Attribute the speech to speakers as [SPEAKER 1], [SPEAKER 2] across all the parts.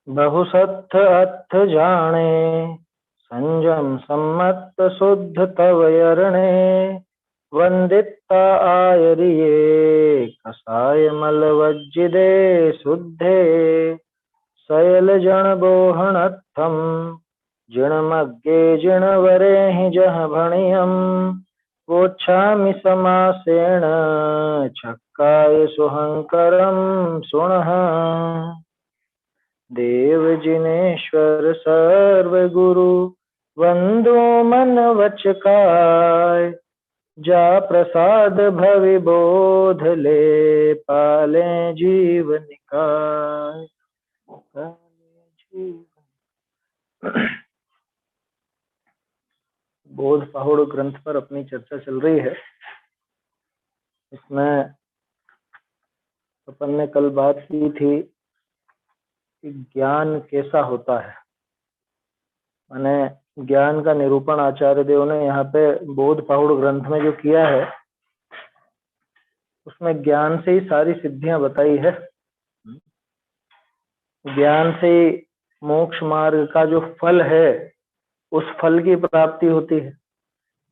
[SPEAKER 1] बहु सत्थ अथ जाने, संजम सम्मत शुद्ध तव यरणे। वंदिता आयरिये कसाय मलवज्जिदे शुद्धे। शैल जन बोहणत्थम जिणमग्गे जिणवरे हि जह भणियम। वोच्छामि समासेन छक्काय सुहंकरम सुणः। देव जिनेश्वर सर्वगुरु वंदो मन वचकाय। जा प्रसाद भवि बोध ले पाले जीवन निकाय। बोध पहाड़ ग्रंथ पर अपनी चर्चा चल रही है। इसमें अपन ने कल बात की थी कि ज्ञान कैसा होता है। माने ज्ञान का निरूपण आचार्य देव ने यहाँ पे बोध पहाड़ ग्रंथ में जो किया है, उसमें ज्ञान से ही सारी सिद्धियां बताई है। ज्ञान से ही मोक्ष मार्ग का जो फल है, उस फल की प्राप्ति होती है।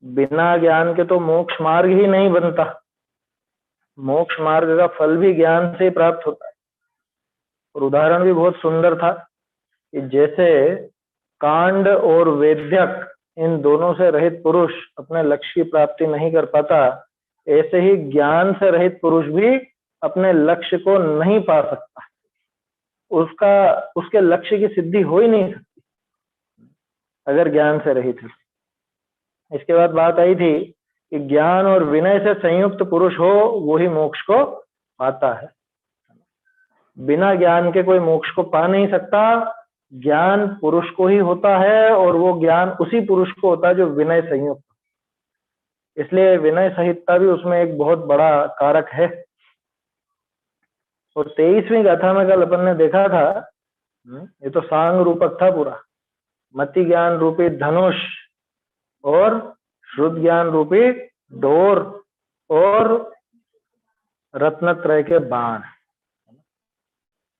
[SPEAKER 1] बिना ज्ञान के तो मोक्ष मार्ग ही नहीं बनता। मोक्ष मार्ग का फल भी ज्ञान से ही प्राप्त होता है। और उदाहरण भी बहुत सुंदर था कि जैसे कांड और वेद्यक, इन दोनों से रहित पुरुष अपने लक्ष्य की प्राप्ति नहीं कर पाता, ऐसे ही ज्ञान से रहित पुरुष भी अपने लक्ष्य को नहीं पा सकता। उसके लक्ष्य की सिद्धि हो ही नहीं सकती अगर ज्ञान से रहित है। इसके बाद बात आई थी कि ज्ञान और विनय से संयुक्त पुरुष हो, वो ही मोक्ष को पाता है। बिना ज्ञान के कोई मोक्ष को पा नहीं सकता। ज्ञान पुरुष को ही होता है, और वो ज्ञान उसी पुरुष को होता है जो विनय संयुक्त। इसलिए विनय सहितता भी उसमें एक बहुत बड़ा कारक है। और 23वीं गाथा में कल अपन ने देखा था, ये तो सांग रूपक था पूरा। मति ज्ञान रूपी धनुष और श्रुत ज्ञान रूपी डोर और रत्नत्रय के बाण।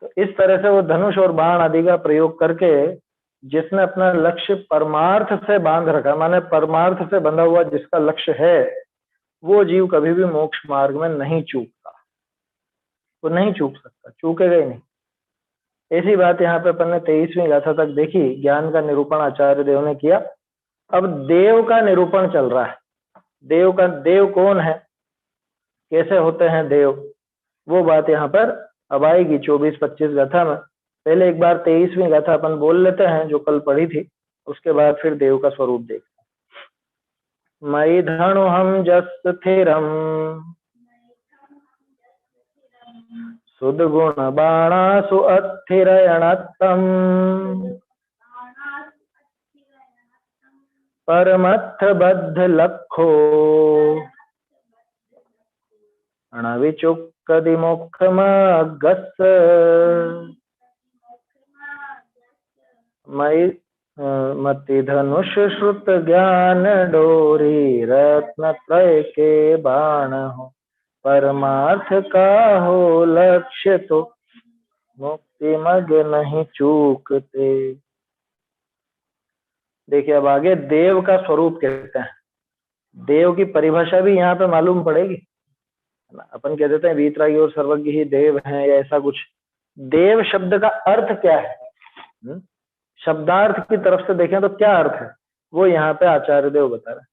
[SPEAKER 1] तो इस तरह से वो धनुष और बाण आदि का प्रयोग करके जिसने अपना लक्ष्य परमार्थ से बांध रखा, माने परमार्थ से बंधा हुआ जिसका लक्ष्य है, वो जीव कभी भी मोक्ष मार्ग में नहीं चूकता। वो नहीं चूक सकता, चूकेगा ही नहीं। ऐसी बात यहाँ पे अपन ने 23वीं गाथा तक देखी। ज्ञान का निरूपण आचार्य देव ने किया। अब देव का निरूपण चल रहा है। देव कौन है, कैसे होते हैं देव, वो बात यहाँ पर अब आएगी 24-25 गाथा में। पहले एक बार 23वीं गाथा अपन बोल लेते हैं जो कल पढ़ी थी, उसके बाद फिर देव का स्वरूप देखते हैं। मयि धनु हम जस स्थिरम सुदगुण बाणासु अस्थिरयणत्तम। परमत्थ बद्ध लखो अणविचुक्कदिमुखमगस्। मयि मति धनुष श्रुत ज्ञान डोरी रत्नत्रय के बाण हो। परमार्थ का हो लक्ष्य तो मुक्ति मग नहीं चूकते। देखिए अब आगे देव का स्वरूप कहते हैं। देव की परिभाषा भी यहाँ पे मालूम पड़ेगी। अपन कह देते हैं वीतरागी और सर्वज्ञ ही देव हैं या ऐसा कुछ। देव शब्द का अर्थ क्या है, शब्दार्थ की तरफ से देखें तो क्या अर्थ है, वो यहाँ पे आचार्य देव बता रहे हैं।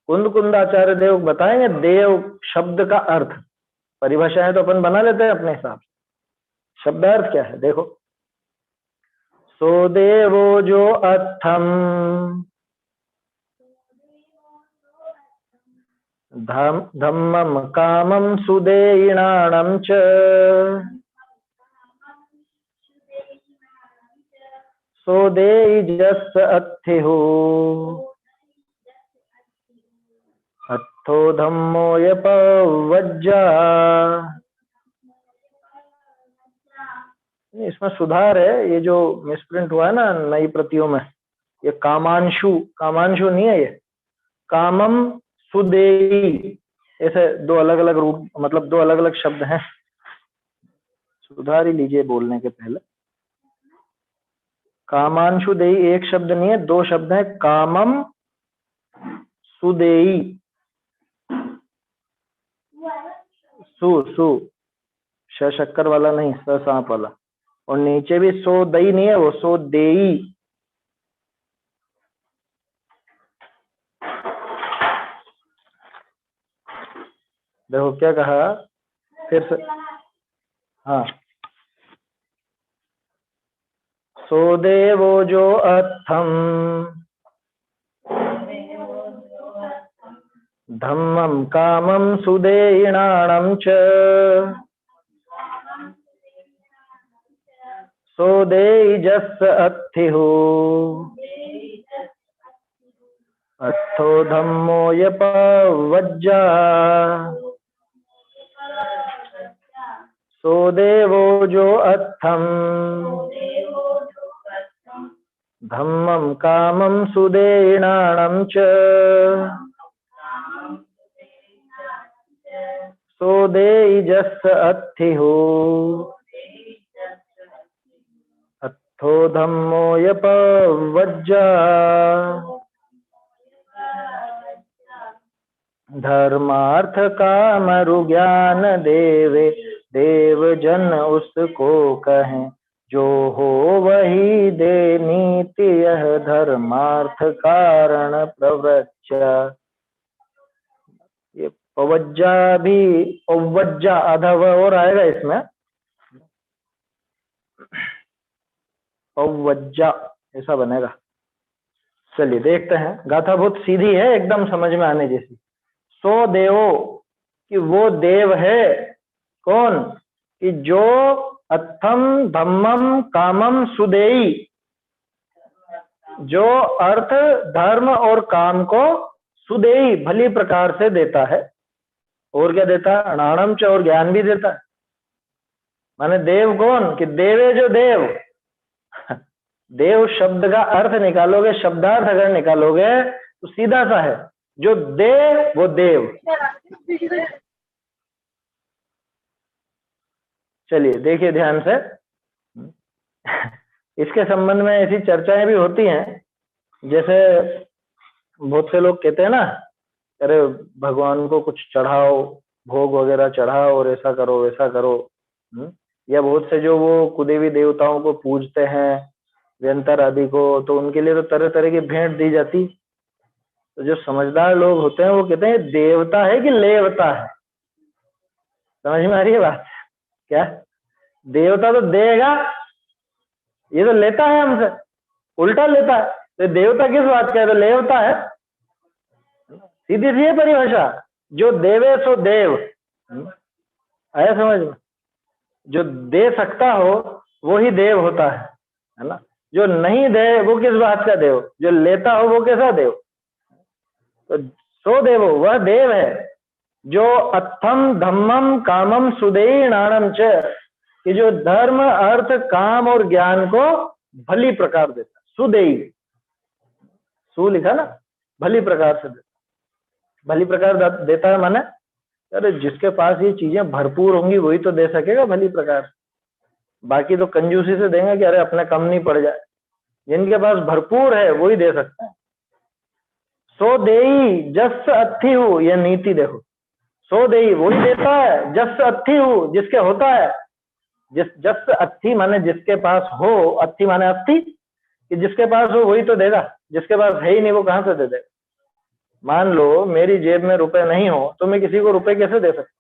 [SPEAKER 1] कुंद आचार्य देव बताएंगे देव शब्द का अर्थ। परिभाषाएं तो अपन बना लेते हैं अपने हिसाब से। शब्दार्थ क्या है देखो। सो देवो जो अर्थम धम्मम कामम सुदेयिणाणं च। सो देयिजस् अत्थिहो अत्थो धम्मो यपवज्जा। इसमें सुधार है, ये जो मिसप्रिंट हुआ है ना नई प्रतियों में, ये कामांशु नहीं है, ये कामम सुदेयी, ऐसे दो अलग अलग रूप, मतलब दो अलग अलग शब्द हैं। सुधार ही लीजिए बोलने के पहले। कामांशु देई एक शब्द नहीं है, दो शब्द है। कामम सुदेई, सु सु श शक्कर वाला नहीं, स सांप वाला। और नीचे भी सो दई नहीं है, वो सो देई। देखो क्या कहा फिर से, हाँ। सो देवो जो अर्थम धम्मम कामम सुदेयिणाणं च सो देयिजस् अत्थिहु अर्थो धम्मो यपवज्जा सो देवो जो अर्थम धम्मम कामम सुदेयिणाणं च सो देयिजस् अत्थिहु अर्थो धम्मो यपवज्जा धर्मार्थ काम रुज्ञान देवे देव जन उसको कहें जो हो वही दे नीति यह धर्मार्थ कारण प्रवृत्या। ये पवज्जा भी पवज्जा आधा व और आएगा इसमें, पवज्जा ऐसा बनेगा। चलिए देखते हैं, गाथा बहुत सीधी है, एकदम समझ में आने जैसी। सो देवो कि वो देव है, कौन कि जो अर्थम धम्मम कामम सुदेई, जो अर्थ धर्म और काम को सुदेई भली प्रकार से देता है। और क्या देता है? अनाणम च, और ज्ञान भी देता है। माने देव कौन कि देवे जो देव। देव शब्द का अर्थ निकालोगे, शब्दार्थ अगर निकालोगे तो सीधा सा है, जो दे वो देव। चलिए देखिए ध्यान से, इसके संबंध में ऐसी चर्चाएं भी होती हैं। जैसे बहुत से लोग कहते हैं ना, अरे भगवान को कुछ चढ़ाओ, भोग वगैरह चढ़ाओ और ऐसा करो वैसा करो। या बहुत से जो वो कुदेवी देवताओं को पूजते हैं, व्यंतर आदि को, तो उनके लिए तो तरह तरह की भेंट दी जाती। तो जो समझदार लोग होते हैं वो कहते हैं देवता है कि लेवता है। समझ में आ रही है बात? क्या देवता तो देगा, ये तो लेता है हमसे, उल्टा लेता है। तो देवता किस बात का है? तो लेवता है। सीधी सी है परिभाषा, जो देवे सो देव। आया समझ में? जो दे सकता हो वो ही देव होता है ना। जो नहीं दे वो किस बात का देव? जो लेता हो वो कैसा देव? तो सो देवो वह देव है जो अर्थम धम्मम कामम सुदेयिणाणं च, कि जो धर्म अर्थ काम और ज्ञान को भली प्रकार देता। सुदेयी, सु लिखा ना, भली प्रकार से देता। भली प्रकार देता है माने अरे जिसके पास ये चीजें भरपूर होंगी वही तो दे सकेगा भली प्रकार। बाकी तो कंजूसी से देंगे कि अरे अपने कम नहीं पड़ जाए। जिनके पास भरपूर है वही दे सकता है। सो देई जस अथी हूँ, यह नीति देखो। सो देई वही देता है, जस अथी हूँ जिसके होता है। जस अथी माने जिसके पास हो, अथी माने अस्थि, कि जिसके पास हो वही तो देगा। जिसके पास है ही नहीं वो कहां से दे देगा? मान लो मेरी जेब में रुपए नहीं हो तो मैं किसी को रुपए कैसे दे सकता?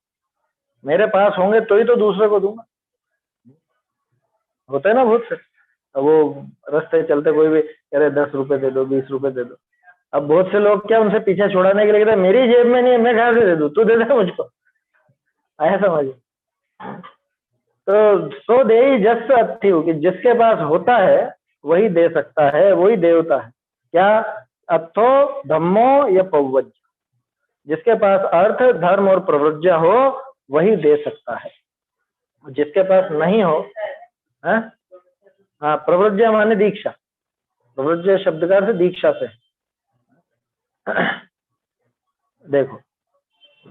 [SPEAKER 1] मेरे पास होंगे तो ही तो दूसरे को दूंगा। होता है ना बहुत से, वो रास्ते चलते कोई भी कह रहे 10 रुपए दे दो, 20 रुपए दे दो। अब बहुत से लोग क्या उनसे पीछे छुड़ाने के लिए कहते हैं मेरी जेब में नहीं है, मैं कहां से दे दूं, तू दे दे मुझको। आया समझ? तो सो दे जस अथी हो, कि जिसके पास होता है वही दे सकता है, वही देवता है। क्या? अर्थो धम्मो या पवज्ज, जिसके पास अर्थ धर्म और प्रवृत्ति हो वही दे सकता है। जिसके पास नहीं हो, हाँ, प्रवृत्ति माने दीक्षा। प्रवृत्ति शब्द का अर्थ दीक्षा से। देखो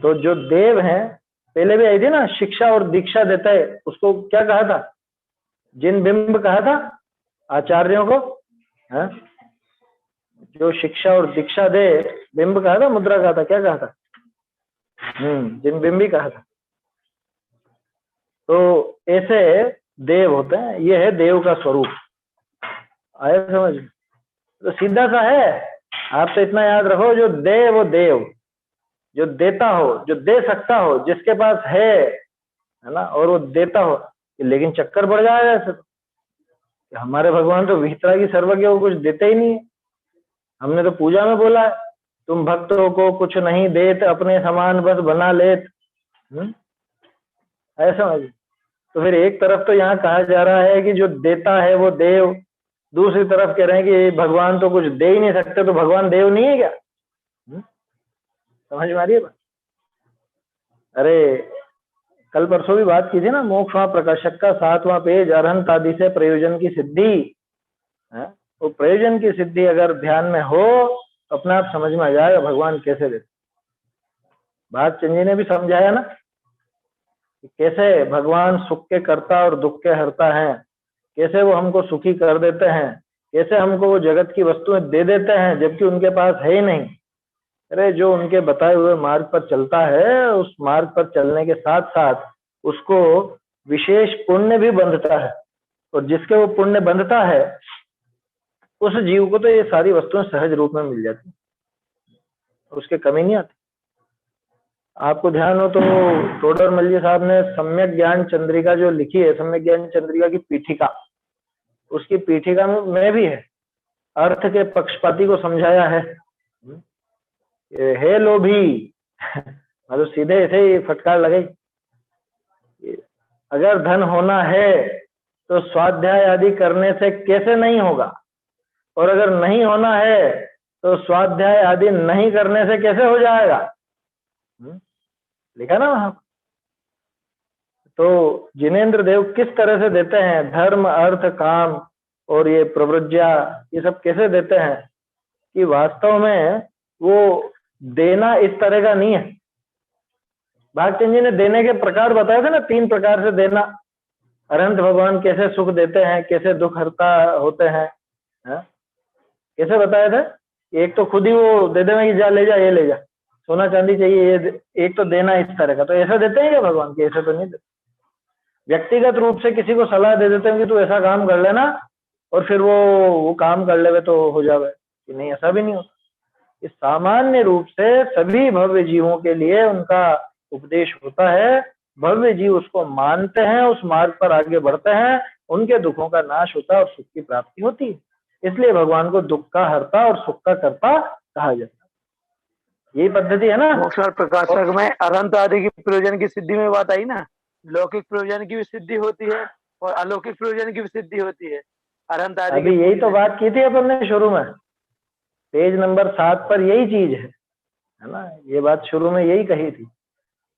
[SPEAKER 1] तो जो देव हैं, पहले भी आई थी ना, शिक्षा और दीक्षा देता है, उसको क्या कहा था? जिन बिंब कहा था, आचार्यों को, है जो शिक्षा और दीक्षा दे, बिंब कहा था, मुद्रा कहा था, क्या कहा था? जिन बिंबी कहा था। तो ऐसे देव होते हैं, ये है देव का स्वरूप। आया समझ? तो सीधा सा है, आप तो इतना याद रखो, जो दे वो देव, जो देता हो, जो दे सकता हो, जिसके पास है ना, और वो देता हो। लेकिन चक्कर पड़ जाएगा ऐसे तो, हमारे भगवान तो विहितरा की सर्वज्ञ, वो कुछ देते ही नहीं है। हमने तो पूजा में बोला है, तुम भक्तों को कुछ नहीं देत, अपने समान बस बना लेत। ऐसा समझ? तो फिर एक तरफ तो यहाँ कहा जा रहा है कि जो देता है वो देव, दूसरी तरफ कह रहे हैं कि भगवान तो कुछ दे ही नहीं सकते, तो भगवान देव नहीं है क्या? समझ में आ रही है बात? अरे कल परसों भी बात की थी ना, मोक्ष प्रकाशक का 7वां पेज, अरहंत आदि से प्रयोजन की सिद्धि। वो प्रयोजन की सिद्धि अगर ध्यान में हो तो अपने आप समझ में आ जाएगा भगवान कैसे देते। बात चंद जी ने भी समझाया ना कि कैसे भगवान सुख के कर्ता और दुख के हरता हैं, कैसे वो हमको सुखी कर देते हैं, कैसे हमको वो जगत की वस्तुएं दे देते हैं जबकि उनके पास है ही नहीं। अरे जो उनके बताए हुए मार्ग पर चलता है, उस मार्ग पर चलने के साथ साथ उसको विशेष पुण्य भी बंधता है, और जिसके वो पुण्य बंधता है उस जीव को तो ये सारी वस्तुएं सहज रूप में मिल जाती, उसके कमी नहीं आती। आपको ध्यान हो तो टोडरमल जी साहब ने सम्यक ज्ञान चंद्रिका जो लिखी है, सम्यक ज्ञान चंद्रिका की पीठिका, उसकी पीठिका में भी है, अर्थ के पक्षपाती को समझाया है। हे लोभी मतलब सीधे ऐसे ही फटकार लगे, अगर धन होना है तो स्वाध्याय आदि करने से कैसे नहीं होगा, और अगर नहीं होना है तो स्वाध्याय आदि नहीं करने से कैसे हो जाएगा। लिखा ना वहां। तो जिनेंद्र देव किस तरह से देते हैं, धर्म अर्थ काम और ये प्रवृज्या, ये सब कैसे देते हैं कि वास्तव में वो देना इस तरह का नहीं है। भागचंद जी ने देने के प्रकार बताए थे ना, 3 प्रकार से देना। अनंत भगवान कैसे सुख देते हैं, कैसे दुख हरता होते हैं, कैसे बताए थे? एक तो खुद ही वो दे देंगे कि जा ले जा, ये ले जा, सोना चांदी चाहिए, ये एक तो देना इस तरह का। तो ऐसा देते हैं क्या भगवान के? ऐसे तो नहीं देते। व्यक्तिगत रूप से किसी को सलाह दे देते हैं कि तू ऐसा काम कर लेना, और फिर वो काम कर ले तो हो जावे, कि नहीं, ऐसा भी नहीं होता। इस सामान्य रूप से सभी भव्य जीवों के लिए उनका उपदेश होता है, भव्य जीव उसको मानते हैं, उस मार्ग पर आगे बढ़ते हैं, उनके दुखों का नाश होता है और सुख की प्राप्ति होती है। इसलिए भगवान को दुख का हरता और सुख का करता कहा जाता है। यही पद्धति है ना।
[SPEAKER 2] मोक्ष प्रकाशक में अरहंत आदि की प्रयोजन की सिद्धि में बात आई ना, लौकिक प्रयोजन की भी सिद्धि होती है और अलौकिक प्रयोजन की भी सिद्धि होती है। अरहंत आदि
[SPEAKER 1] अभी यही तो बात की थी अपन ने शुरू में, पेज नंबर 7 पर यही चीज है ना, ये बात शुरू में यही कही थी।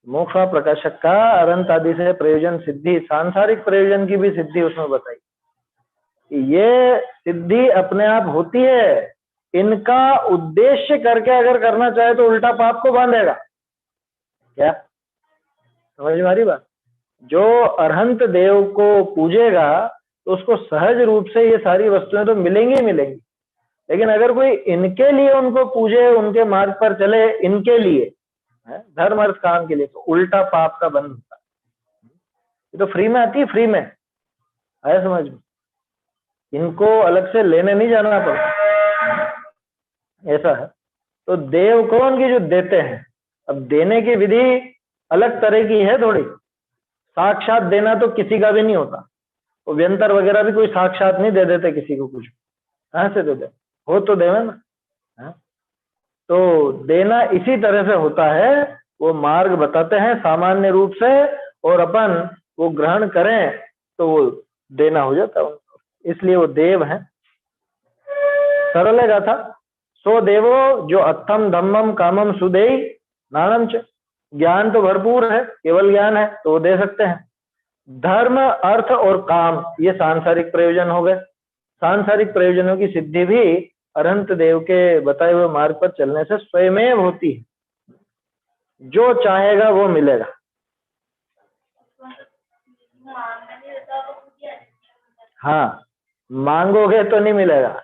[SPEAKER 1] मोक्ष प्रकाशक का अरहंत आदि से प्रयोजन सिद्धि, सांसारिक प्रयोजन की भी सिद्धि उसमें बताई। ये सिद्धि अपने आप होती है, इनका उद्देश्य करके अगर करना चाहे तो उल्टा पाप को बांधेगा। क्या समझ में आ रही बात? जो अरहंत देव को पूजेगा तो उसको सहज रूप से ये सारी वस्तुएं तो मिलेंगी ही मिलेंगी, लेकिन अगर कोई इनके लिए उनको पूजे, उनके मार्ग पर चले, इनके लिए धर्म अर्थ काम के लिए, तो उल्टा पाप का बंध होता है। ये तो फ्री में आती है, फ्री में आया समझ में, इनको अलग से लेने नहीं जाना पड़ता, ऐसा है। तो देव कौन की जो देते हैं, अब देने की विधि अलग तरह की है थोड़ी। साक्षात देना तो किसी का भी नहीं होता, वो व्यंतर वगैरह भी कोई साक्षात नहीं दे देते किसी को कुछ, कहां से दे दे, हो तो देवे ना। तो देना इसी तरह से होता है, वो मार्ग बताते हैं सामान्य रूप से, और अपन वो ग्रहण करें तो वो देना हो जाता है, इसलिए वो देव है। सरल है गाथा। सो देवो जो अर्थम धम्मम कामम सुदेई नानम च, ज्ञान तो भरपूर है, केवल ज्ञान है तो वो दे सकते हैं। धर्म अर्थ और काम ये सांसारिक प्रयोजन हो गए। सांसारिक प्रयोजनों की सिद्धि भी अरहंत देव के बताए हुए मार्ग पर चलने से स्वयमेव होती है, जो चाहेगा वो मिलेगा। हाँ, मांगोगे तो नहीं मिलेगा।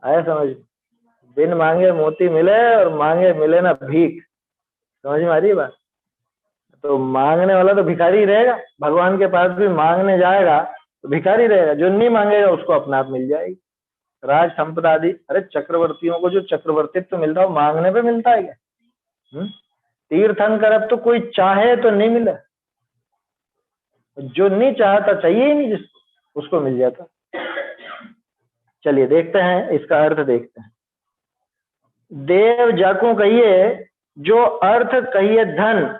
[SPEAKER 1] आया समझ? बिन मांगे मोती मिले और मांगे मिले ना भीख। समझ में आ रही है बात? तो मांगने वाला तो भिखारी ही रहेगा, भगवान के पास भी मांगने जाएगा तो भिखारी रहेगा, जो नहीं मांगेगा उसको अपने आप मिल जाएगी राज संपदा आदि। अरे चक्रवर्तियों को जो चक्रवर्तित्व तो मिलता है वो मांगने पे मिलता है क्या? तीर्थंकर अब तो कोई चाहे तो नहीं मिले, जो नहीं चाहता, चाहिए ही नहीं जिसको, उसको मिल जाता। चलिए देखते हैं इसका अर्थ देखते हैं। देव जाको कहिए, जो अर्थ कहिए धन,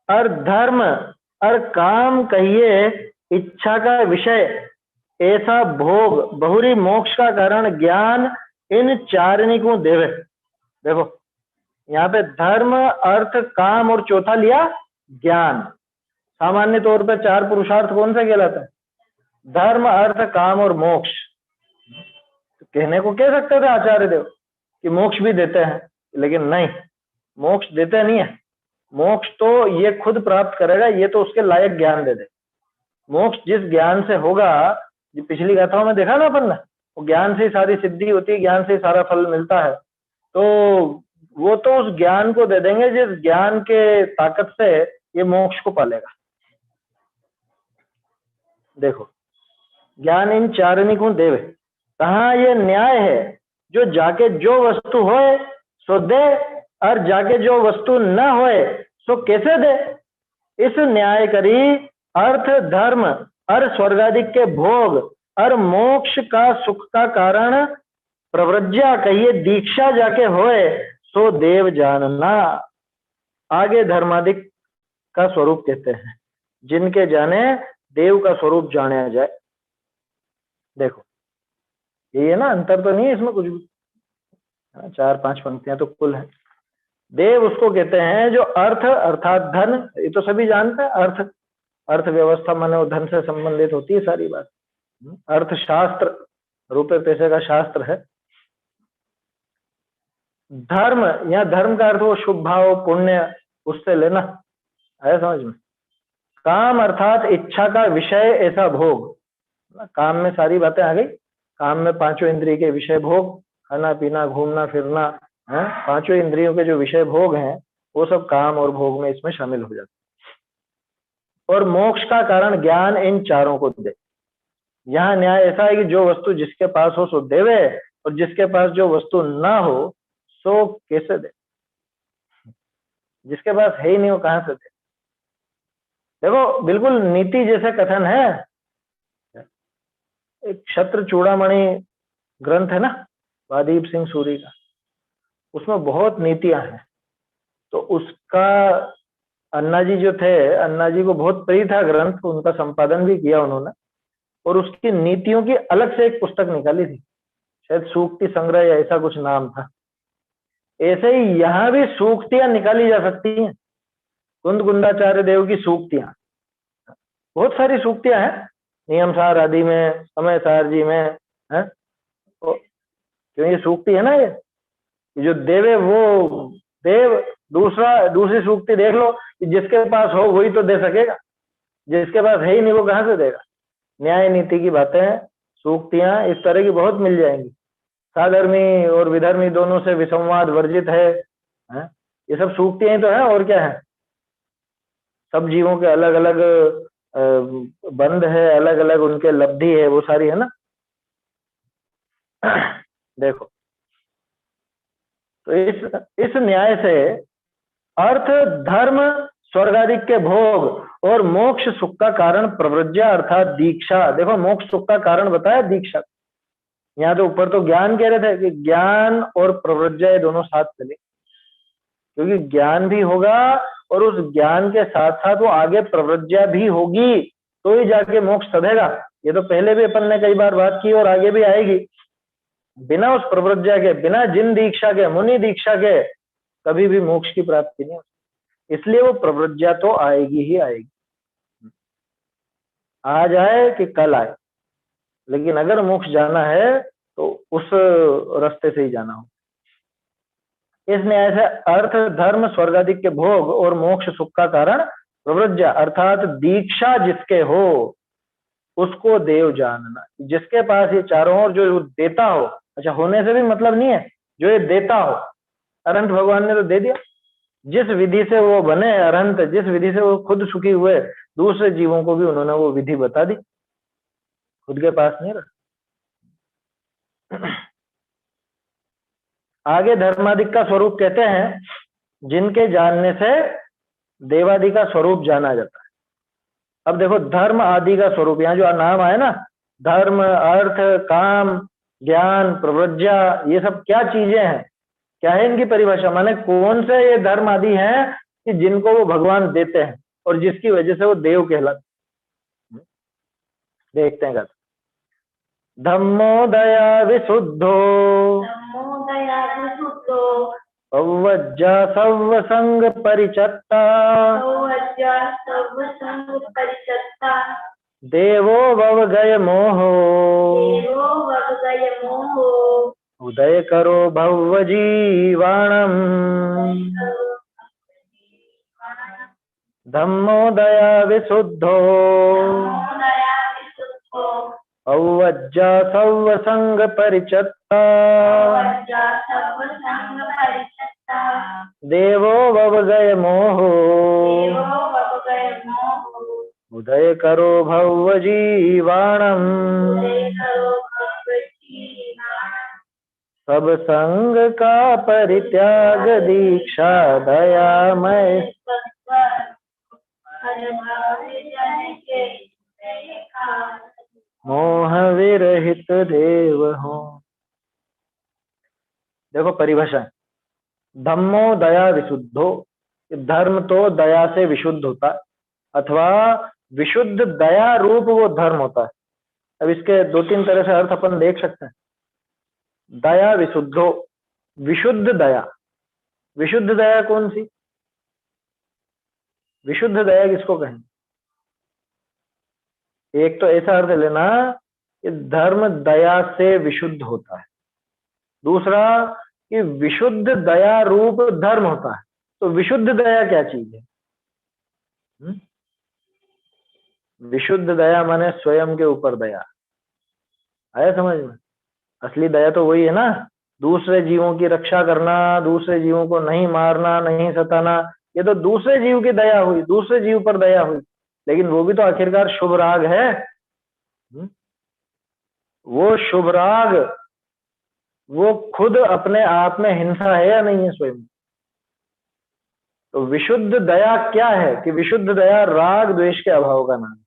[SPEAKER 1] और धर्म और काम कहिए इच्छा का विषय, ऐसा भोग बहुरी मोक्ष का कारण ज्ञान इन चारणिकों देवे। देखो यहाँ पे धर्म, अर्थ, काम और चौथा लिया ज्ञान। सामान्य तौर पे चार पुरुषार्थ कौन से कहलाते हैं? धर्म, अर्थ, काम और मोक्ष। तो कहने को कह सकते थे आचार्य देव कि मोक्ष भी देते हैं, लेकिन नहीं, मोक्ष देते नहीं है। मोक्ष तो ये खुद प्राप्त करेगा, ये तो उसके लायक ज्ञान दे दे। मोक्ष जिस ज्ञान से होगा, जो पिछली गाथाओं में देखा ना अपन ने, वो ज्ञान से ही सारी सिद्धि होती है, ज्ञान से ही सारा फल मिलता है। तो वो तो उस ज्ञान को दे देंगे जिस ज्ञान के ताकत से ये मोक्ष को पालेगा। देखो ज्ञान इन चारणिकों देवे, कहा ये न्याय है, जो जाके जो वस्तु होए सो दे, और जाके जो वस्तु न होए सो कैसे दे। इस न्याय करी अर्थ, धर्म और स्वर्गादिक के भोग और मोक्ष का सुख का कारण प्रव्रज्या कहिए दीक्षा जाके होए सो देव जानना। आगे धर्मादिक का स्वरूप कहते हैं, जिनके जाने देव का स्वरूप जाना जाए। देखो ये है ना, अंतर तो नहीं है इसमें कुछ भी, 4-5 पंक्तियां तो कुल है। देव उसको कहते हैं जो अर्थ अर्थात धन, ये तो सभी जानते हैं, अर्थ अर्थव्यवस्था माने वो धन से संबंधित होती है सारी बात। अर्थशास्त्र रुपए पैसे का शास्त्र है। धर्म, या धर्म का अर्थ वो शुभ भाव पुण्य, उससे लेना, आया समझ में? काम अर्थात इच्छा का विषय ऐसा भोग, काम में सारी बातें आ गई। काम में पांचों इंद्रिय के विषय भोग, खाना पीना घूमना फिरना है, पांचों इंद्रियों के जो विषय भोग हैं वो सब काम और भोग में इसमें शामिल हो जाते हैं। और मोक्ष का कारण ज्ञान इन चारों को दे। यहाँ न्याय ऐसा है कि जो वस्तु जिसके पास हो सो देवे, और जिसके पास जो वस्तु ना हो सो कैसे दे। जिसके पास है ही नहीं वो कहां से दे। देखो बिल्कुल नीति जैसे कथन है। एक क्षत्र चूड़ामणि ग्रंथ है ना वादीप सिंह सूरी का, उसमें बहुत नीतियां हैं। तो उसका अन्ना जी जो थे, अन्ना जी को बहुत प्रिय था ग्रंथ, उनका संपादन भी किया उन्होंने, और उसकी नीतियों की अलग से एक पुस्तक निकाली थी, शायद सूक्ति संग्रह या ऐसा कुछ नाम था। ऐसे ही यहाँ भी सूक्तियां निकाली जा सकती हैं। कुंद कुंदाचार्य देव की सूक्तियां, बहुत सारी सूक्तियां हैं, नियम सार आदि में, समय सार जी में है। तो क्यों ये सूक्ति है ना, ये जो देवे वो देव। दूसरी सूक्ति देख लो कि जिसके पास हो वही तो दे सकेगा, जिसके पास है ही नहीं वो कहां से देगा। न्याय नीति की बातें, सूक्तियां इस तरह की बहुत मिल जाएंगी। साधर्मी और विधर्मी दोनों से विसंवाद वर्जित है, ये सब सूक्तियां ही तो है, और क्या है। सब जीवों के अलग अलग बंध है, अलग अलग उनके लब्धि है, वो सारी है ना। देखो तो इस न्याय से अर्थ, धर्म, स्वर्गादिक के भोग और मोक्ष सुख का कारण प्रव्रज्या अर्थात दीक्षा। देखो मोक्ष सुख का कारण बताया दीक्षा। यहाँ तो ऊपर तो ज्ञान कह रहे थे कि ज्ञान और प्रव्रज्या ये दोनों साथ चले, क्योंकि ज्ञान भी होगा और उस ज्ञान के साथ साथ वो आगे प्रव्रज्या भी होगी, तो ही जाके मोक्ष सधेगा। ये तो पहले भी अपन ने कई बार बात की और आगे भी आएगी। बिना उस प्रव्रज्या के, बिना जिन दीक्षा के, मुनि दीक्षा के कभी भी मोक्ष की प्राप्ति नहीं होती। इसलिए वो प्रव्रज्या तो आएगी ही आएगी, आज आए कि कल आए, लेकिन अगर मोक्ष जाना है तो उस रास्ते से ही जाना हो। इस न्याय से अर्थ, धर्म, स्वर्गादिक के भोग और मोक्ष सुख का कारण प्रव्रज्या अर्थात दीक्षा जिसके हो, उसको देव जानना। जिसके पास ये चारों ओर जो देता हो, अच्छा होने से भी मतलब नहीं है, जो ये देता हो, अनंत भगवान ने तो दे दिया। जिस विधि से वो बने अनंत, जिस विधि से वो खुद सुखी हुए, दूसरे जीवों को भी उन्होंने वो विधि बता दी, खुद के पास नहीं रहा। आगे धर्मादिक का स्वरूप कहते हैं, जिनके जानने से देवादि का स्वरूप जाना जाता है। अब देखो धर्म आदि का स्वरूप, यहाँ जो नाम आया ना, धर्म, अर्थ, काम, ज्ञान, प्रवृज्जा, ये सब क्या चीजें हैं, क्या है इनकी परिभाषा? माने कौन से ये धर्म आदि हैं कि जिनको वो भगवान देते हैं और जिसकी वजह से वो देव कहलाते। देखते हैं गाथा। धम्मो दया विशुद्धो अवज्जा सर्व संग परिचत्ता देवो ववगय मोहो उदय करो भव जीवाणम। धम्मो दया विशुद्धो अवज्जा सर्व संग परिचत्ता देवो ववगय मोहो उदय करो भव जीवाणम। सब संग का परित्याग दीक्षा दयामय मोह विरहित देव हो। देखो परिभाषा, धम्मो दया विशुद्धो, धर्म तो दया से विशुद्ध होता है, अथवा विशुद्ध दया रूप वो धर्म होता है। अब इसके दो तीन तरह से अर्थ अपन देख सकते हैं। दया विशुद्धो, विशुद्ध दया। विशुद्ध दया कौन सी? विशुद्ध दया किसको कहें? एक तो ऐसा अर्थ लेना कि धर्म दया से विशुद्ध होता है, दूसरा कि विशुद्ध दया रूप धर्म होता है। तो विशुद्ध दया क्या चीज है? विशुद्ध दया माने स्वयं के ऊपर दया। आया समझ में? असली दया तो वही है ना, दूसरे जीवों की रक्षा करना, दूसरे जीवों को नहीं मारना, नहीं सताना, ये तो दूसरे जीव की दया हुई, दूसरे जीव पर दया हुई। लेकिन वो भी तो आखिरकार शुभ राग है। वो शुभ राग वो खुद अपने आप में हिंसा है या नहीं है स्वयं? तो विशुद्ध दया क्या है? कि विशुद्ध दया राग द्वेष के अभाव का नाम है।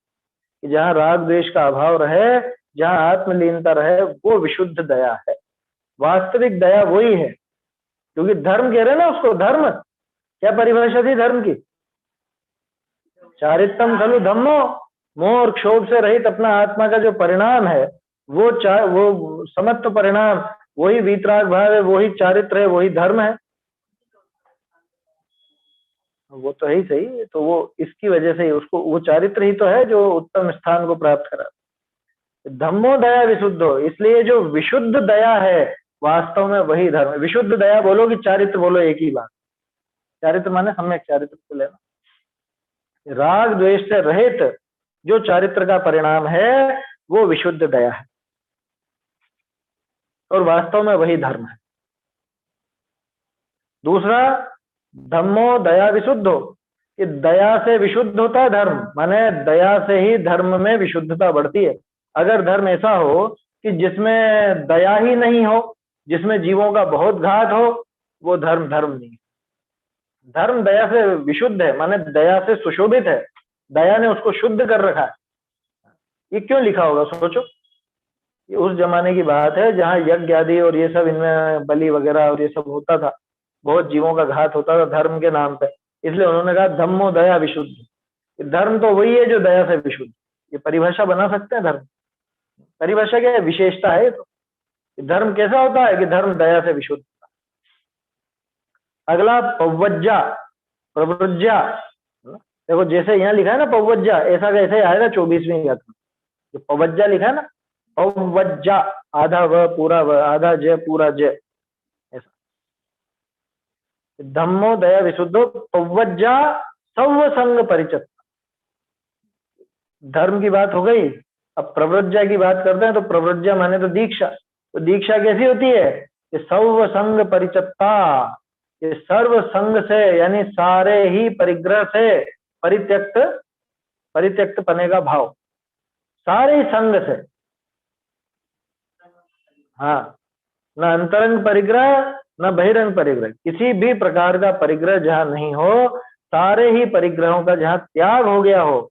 [SPEAKER 1] कि जहां राग द्वेष का अभाव रहे, जहां आत्मलीनता रहे, वो विशुद्ध दया है। वास्तविक दया वही है, क्योंकि धर्म कह रहे ना उसको। धर्म क्या परिभाषा थी धर्म की? चारित्रम खलु धम्मो, मोह और क्षोभ से रहित अपना आत्मा का जो परिणाम है, वो समत्व परिणाम, वही वीतराग भाव है, वही चारित्र है, वही धर्म है। वो तो है ही सही। तो वो इसकी वजह से ही उसको, वो चारित्र ही तो है जो उत्तम स्थान को प्राप्त करा। धम्मो दया विशुद्धो, इसलिए जो विशुद्ध दया है वास्तव में वही धर्म है। विशुद्ध दया बोलो कि चारित्र बोलो, एक ही बात। चारित्र माने सम्यक चारित्र को लेना, राग द्वेष से रहित जो चारित्र का परिणाम है वो विशुद्ध दया है, और वास्तव में वही धर्म है। दूसरा, धम्मो दया विशुद्धो, कि दया से विशुद्ध होता है धर्म, माने दया से ही धर्म में विशुद्धता बढ़ती है। अगर धर्म ऐसा हो कि जिसमें दया ही नहीं हो, जिसमें जीवों का बहुत घात हो, वो धर्म धर्म नहीं। धर्म दया से विशुद्ध है, माने दया से सुशोभित है, दया ने उसको शुद्ध कर रखा है। ये क्यों लिखा होगा सोचो? ये उस जमाने की बात है जहाँ यज्ञ आदि और ये सब, इनमें बलि वगैरह और ये सब होता था, बहुत जीवों का घात होता था धर्म के नाम पे। इसलिए उन्होंने कहा धम्मो दया विशुद्ध। धर्म तो वही है जो दया से विशुद्ध। ये परिभाषा बना सकते हैं धर्म। परिभाषा क्या है? विशेषता है। तो धर्म कैसा होता है? कि धर्म दया से विशुद्ध। अगला पवज्जा, प्रवृज्जा। देखो जैसे यहाँ लिखा है ना पवज्जा, ऐसा कैसे आएगा 24वीं गाथा। जो पवज्जा लिखा है ना, पवज्जा, आधा व पूरा व, आधा ज पूरा ज, ऐसा। धम्मो दया विशुद्धो पवज्जा सर्व संग परिचत। धर्म की बात हो गई, अब प्रव्रज्या की बात करते हैं तो प्रव्रज्या माने तो दीक्षा। तो दीक्षा कैसी होती है? ये सर्व संग परिचत्ता, ये सर्व संग से यानी सारे ही परिग्रह से परित्यक्त, परित्यक्त पने का भाव, सारे ही संग से। हाँ, न अंतरंग परिग्रह न बहिरंग परिग्रह, किसी भी प्रकार का परिग्रह जहां नहीं हो, सारे ही परिग्रहों का जहां त्याग हो गया हो,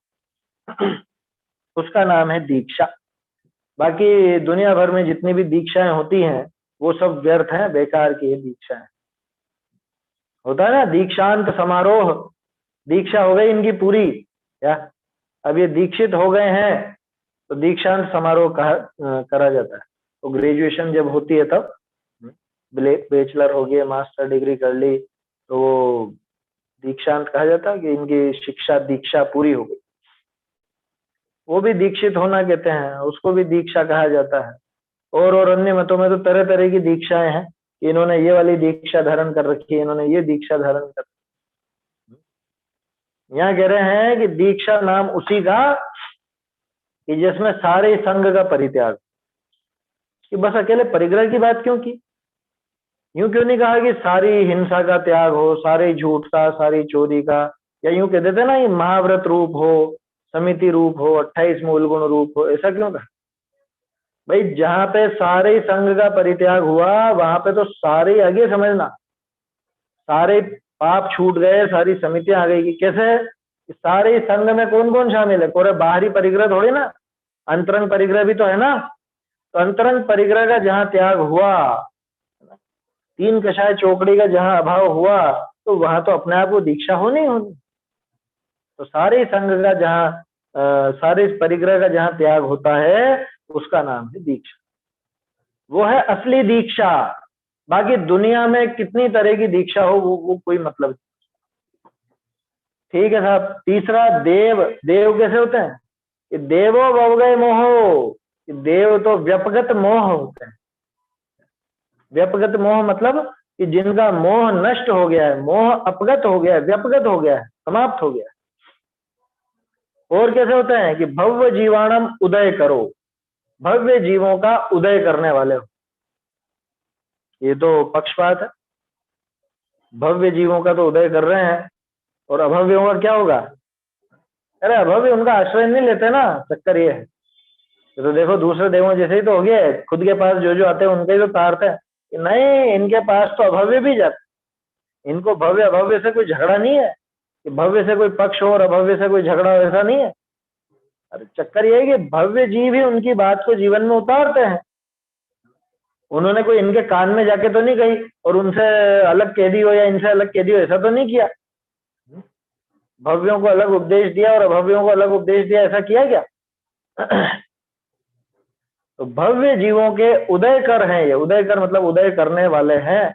[SPEAKER 1] उसका नाम है दीक्षा। बाकी दुनिया भर में जितनी भी दीक्षाएं होती हैं वो सब व्यर्थ हैं, बेकार की है दीक्षाएं। होता है ना दीक्षांत समारोह, दीक्षा हो गई इनकी पूरी, या अब ये दीक्षित हो गए हैं तो दीक्षांत समारोह करा जाता है। तो ग्रेजुएशन जब होती है तब बैचलर हो गया, मास्टर डिग्री कर ली, तो वो दीक्षांत कहा जाता है कि इनकी शिक्षा दीक्षा पूरी हो गई। वो भी दीक्षित होना कहते हैं, उसको भी दीक्षा कहा जाता है। और अन्य मतों में तो तरह तरह की दीक्षाएं हैं, इन्होंने ये वाली दीक्षा धारण कर रखी है, इन्होंने ये दीक्षा धारण कर। यहाँ कह रहे हैं कि दीक्षा नाम उसी का कि जिसमें सारे संग का परित्याग, कि बस अकेले परिग्रह की बात क्यों की? यूं क्यों नहीं कहा कि सारी हिंसा का त्याग हो, सारे झूठ का, सारी चोरी का, या यूं कहते थे ना ये महाव्रत रूप हो, समिति रूप हो, 28 मूल गुण रूप हो, ऐसा क्यों कहा? भाई जहां पे सारे संग का परित्याग हुआ वहां पे तो सारे, आगे समझना, सारे पाप छूट गए, सारी समितियां आ गई। कि कैसे? सारे संग में कौन कौन शामिल है? पूरे बाहरी परिग्रह थोड़ी ना, अंतरंग परिग्रह भी तो है ना। तो अंतरंग परिग्रह का जहां त्याग हुआ, तीन कषाय चौकड़ी का जहां अभाव हुआ, तो वहां तो अपने आप वो दीक्षा होनी होनी। तो सारे संग का जहां सारे परिग्रह का जहां त्याग होता है उसका नाम है दीक्षा, वो है असली दीक्षा। बाकी दुनिया में कितनी तरह की दीक्षा हो वो कोई मतलब नहीं। ठीक है साहब। तीसरा देव, देव कैसे होते हैं? कि देवो भव गए मोहो, देव तो व्यपगत मोह होते हैं। व्यपगत मोह मतलब कि जिनका मोह नष्ट हो गया है, मोह अपगत हो गया है, व्यपगत हो गया है, समाप्त हो गया है। और कैसे होते हैं? कि भव्य जीवाणम उदय करो, भव्य जीवों का उदय करने वाले हो। ये तो पक्षपात है, भव्य जीवों का तो उदय कर रहे हैं और अभव्यों का क्या होगा? अरे अभव्य उनका आश्रय नहीं लेते ना, चक्कर ये है। तो देखो दूसरे देवों जैसे ही तो हो गया, खुद के पास जो जो आते हैं उनके ही तो तारते हैं। नहीं, इनके पास तो अभव्य भी जाते, इनको भव्य अभव्य से कोई झगड़ा नहीं है, कि भव्य से कोई पक्ष हो और अभव्य से कोई झगड़ा हो, ऐसा नहीं है। अरे चक्कर ये है कि भव्य जीव ही उनकी बात को जीवन में उतारते हैं। उन्होंने कोई इनके कान में जाके तो नहीं कही और उनसे अलग कह दी हो या इनसे अलग कह दी हो, ऐसा तो नहीं किया। भव्यों को अलग उपदेश दिया और अभव्यों को अलग उपदेश दिया, ऐसा किया क्या? तो भव्य जीवों के उदय कर हैं ये, उदय कर मतलब उदय करने वाले हैं।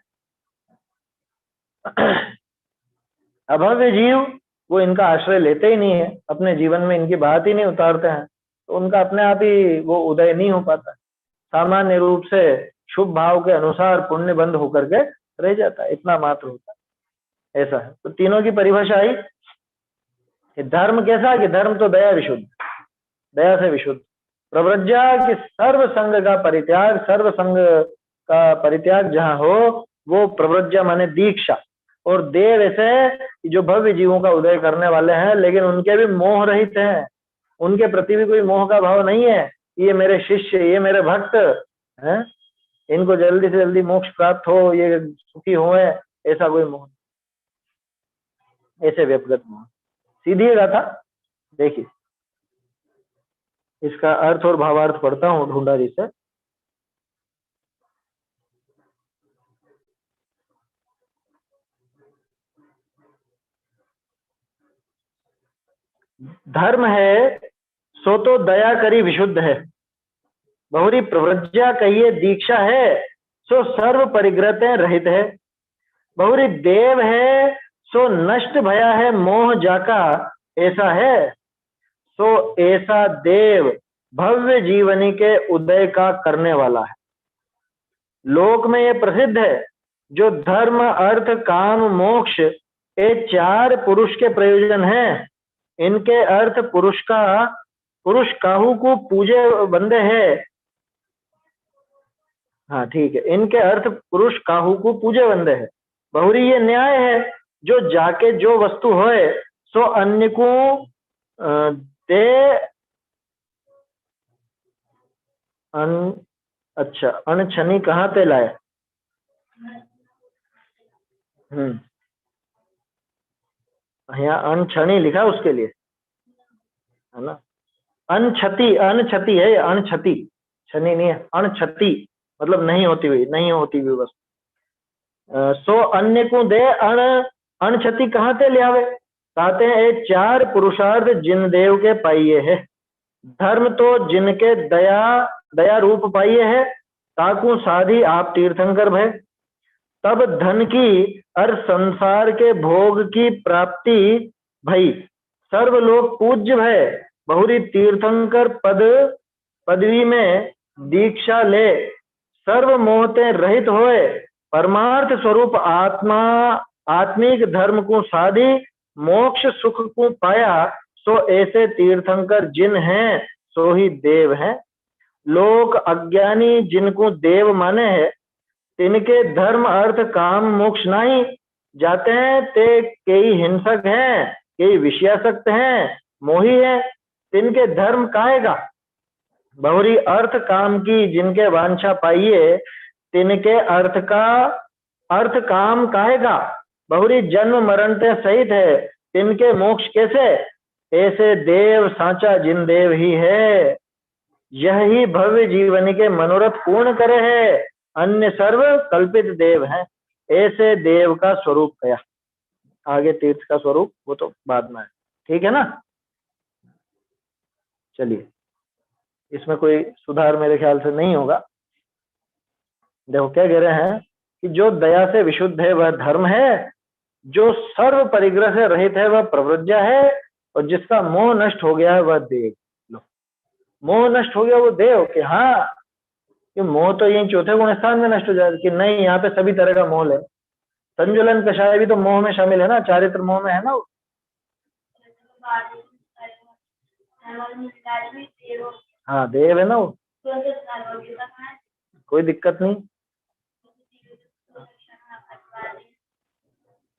[SPEAKER 1] अभव्य जीव वो इनका आश्रय लेते ही नहीं है, अपने जीवन में इनकी बात ही नहीं उतारते हैं, तो उनका अपने आप ही वो उदय नहीं हो पाता। सामान्य रूप से शुभ भाव के अनुसार पुण्य बंद होकर के रह जाता है, इतना मात्र होता है। ऐसा है। तो तीनों की परिभाषा आई। धर्म कैसा? कि धर्म तो दया विशुद्ध, दया से विशुद्ध। प्रव्रज्या कि सर्व संग का परित्याग, सर्व संग का परित्याग जहां हो वो प्रव्रज्या माने दीक्षा। और देव ऐसे जो भव्य जीवों का उदय करने वाले हैं, लेकिन उनके भी मोह रहित हैं, उनके प्रति भी कोई मोह का भाव नहीं है। ये मेरे शिष्य, ये मेरे भक्त हैं, इनको जल्दी से जल्दी मोक्ष प्राप्त हो, ये सुखी हो, ऐसा कोई मोह, ऐसे व्यक्तिगत मोह। सीधी गाथा देखिए, इसका अर्थ और भावार्थ पढ़ता हूं ढूंढा जी से। धर्म है सो तो दया करी विशुद्ध है, बहुरी प्रव्रज्या कहिए दीक्षा है, सो सर्व परिग्रहते रहित है। बहुरी देव है सो नष्ट भया है मोह जाका, ऐसा है सो ऐसा देव भव्य जीवनी के उदय का करने वाला है। लोक में यह प्रसिद्ध है, जो धर्म अर्थ काम मोक्ष ये चार पुरुष के प्रयोजन हैं, इनके अर्थ पुरुष का पुरुष काहू को पूजे बंदे है। हाँ ठीक है, इनके अर्थ पुरुष काहू को पूजे बंदे है। बहुरी ये न्याय है, जो जाके जो वस्तु होए सो अन्य को दे अच्छा अनछनी कहाँ पे लाए। यहाँ अनछनी लिखा उसके लिए, है ना। अनछति, अनछति है, अनछति, छनी नहीं है, अनछति मतलब नहीं होती हुई, नहीं होती हुई बस। सो अन्य को दे अनछति कहाँ से ले आवे। कहते हैं ये चार पुरुषार्थ जिन देव के पाइये है। धर्म तो जिनके दया दया रूप पाइये है, ताकू साधी आप तीर्थंकर भय। तब धन की और संसार के भोग की प्राप्ति भई, सर्वलोक पूज्य भय। बहुरी तीर्थंकर पदवी में दीक्षा ले, सर्व मोहते रहित होए। परमार्थ स्वरूप आत्मा आत्मिक धर्म को साधी, मोक्ष सुख को पाया। सो ऐसे तीर्थंकर जिन हैं सो ही देव हैं। लोक अज्ञानी जिनको देव माने है, तिनके धर्म अर्थ काम मोक्ष नहीं जाते हैं। ते कई हिंसक हैं, कई विषयासक्त हैं, मोही हैं, तिनके धर्म काहेगा। बहुरी अर्थ काम की जिनके वांछा पाइये, तिनके अर्थ काम काहेगा। बहुरी जन्म मरण ते सहित है, तिनके मोक्ष कैसे। ऐसे देव साचा जिन देव ही है, यही भव्य जीवन के मनोरथ पूर्ण करे है। अन्य सर्व कल्पित देव हैं, ऐसे देव का स्वरूप कया। आगे तीर्थ का स्वरूप वो तो बाद में है, ठीक है ना। चलिए, इसमें कोई सुधार मेरे ख्याल से नहीं होगा। देखो क्या कह रहे हैं कि जो दया से विशुद्ध है वह धर्म है, जो सर्व परिग्रह से रहित है वह प्रवृज्जा है, और जिसका मोह नष्ट हो गया है वह देव। लो, मोह नष्ट हो गया वो देव कि हाँ, कि मोह तो यही चौथे गुण स्थान में नष्ट हो जाए कि नहीं, यहाँ पे सभी तरह का मोह है। संजुलन कषाय भी तो मोह में शामिल है ना, चारित्र मोह में है ना। हाँ देव है ना वो, कोई दिक्कत नहीं।